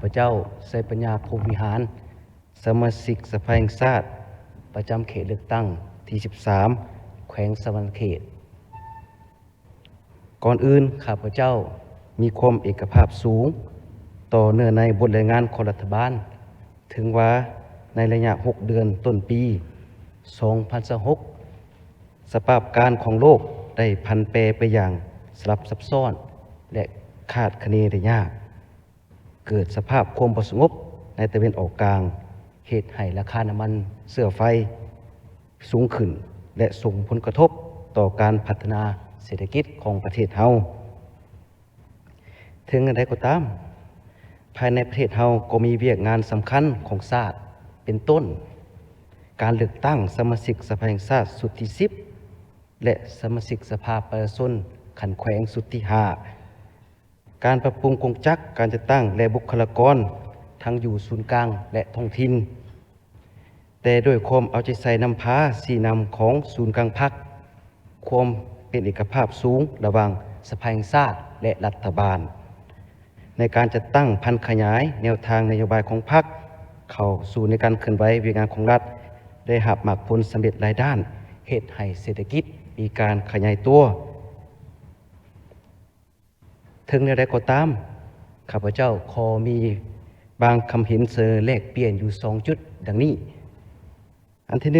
พเจ้าใส่ปัญญาภูมิหารสมาชิกสภาแห่งชาติประจำเขตเลือกตั้งที่13แขวงสะวรรณเขตก่อนอื่นข้าพเจ้ามีความเอกภาพสูงต่อเนื่องในบทรายงานของรัฐบาลถึงว่าในระยะ6 เดือนต้นปี2026สภาพการของโลกได้พันแปรไปอย่างสลับซับซ้อนและคาดคะเนได้ยากเกิดสภาพความบ่สงบในตะวันออกกลางเหตุให้ราคาน้ำมันเชื้อไฟสูงขึ้นและส่งผลกระทบต่อการพัฒนาเศรษฐกิจของประเทศเฮาถึงอย่างไรก็ตามภายในประเทศเฮาก็มีเวียกงานสำคัญของชาติเป็นต้นการเลือกตั้งสมาชิกสภาแห่งชาติสุดที่10และสมาชิกสภาประชาชนขันแขวงสุดที่5การปรับปรุงกงจักรการจัดตั้งและบุคลากรทั้งอยู่ศูนย์กลางและท้องถิ่นแต่ด้วยความเอาใจใส่นำพาสี่นำของศูนย์กลางพรรคความเป็นเอกภาพสูงระหว่างสภาแห่งชาติและรัฐบาลในการจัดตั้งพันขยายแนวทางนโยบายของพรรคเข้าสู่ในการเคลื่อนไหววิงานของรัฐได้หับหมากผลสำเร็จหลายด้านเหตุให้เศรษฐกิจมีการขยายตัวถึงในใดก็ตามข้าพเจ้าขอมีบางคำเห็นเสนอแลกเปลี่ยนอยู่2 จุดดังนี้อันที่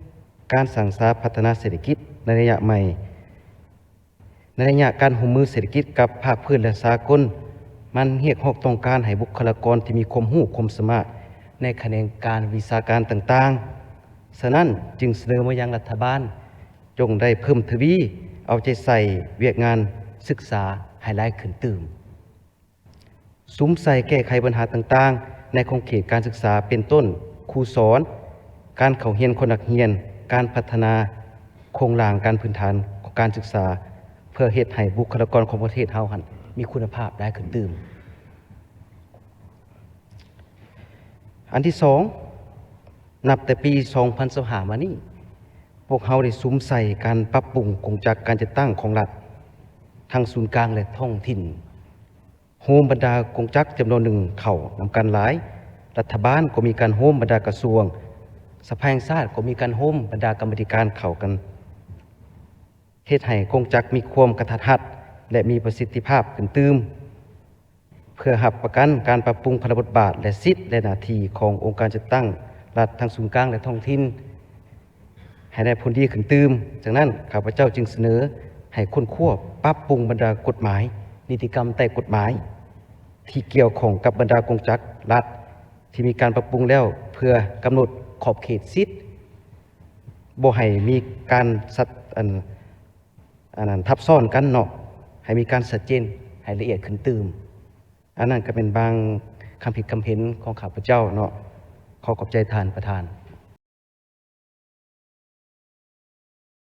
1การสั่งสาพัฒนาเศรษฐกิจในระยะใหม่ในระยะการร่วมมือเศรษฐกิจกับภาคพื้นและสากลมันเรียกร้องต้องการให้บุคลากรที่มีความรู้ความสามารถในแขนงการวิชาการต่างๆฉะนั้นจึงเสนอมายังรัฐบาลจงได้เพิ่มทวีเอาใจใส่เวียกงานศึกษาให้หลายขึ้นตื่มซุ้มใส่แก้ไขปัญหาต่างๆในขอบเขตการศึกษาเป็นต้นครูสอนการเข้าเรียนคนนักเรียนการพัฒนาโครงสร้างการพื้นฐานของการศึกษาเพื่อเฮ็ดให้บุคลากรของประเทศเฮาหั่นมีคุณภาพได้ขึ้นตื่มอันที่2นับแต่ปี2025มานี้พวกเฮาได้ซุ้มใส่การปรับปรุงกงจักรการจัดตั้งของรัฐทั้งศูนย์กลางและท้องถิ่นโฮมบรรดากงจักรจำนวนหนึ่งเข้านำกันหลายรัฐบาลก็มีการโฮมบรรดากระทรวงสภาแห่งชาติก็มีการโฮมบรรดากรรมาธิการเข้ากันเฮ็ดให้กงจักรมีความกระทัดรัดและมีประสิทธิภาพขึ้นตื่มเพื่อรับประกันการปรับปรุงพระบทบาทและสิทธิและหน้าที่ขององค์การจัดตั้งรัฐทั้งศูนย์กลางและท้องถิ่นให้ได้ผลดีขึ้นตื่มจากนั้นข้าพเจ้าจึงเสนอให้ค้นคว้าปรับปรุงบรรดากฎหมายนิติกรรมใต้กฎหมายที่เกี่ยวข้องกับบรรดากงจักรรัฐที่มีการปรับปรุงแล้วเพื่อกำหนดขอบเขตสิทธิ์บ่ให้มีการนั้นทับซ้อนกันเนาะให้มีการชัดเจนให้ละเอียดขึ้นตื่มอันนั้นก็เป็นบางคำผิดคำเห็นของข้าพเจ้าเนาะขอขอบใจท่านประธาน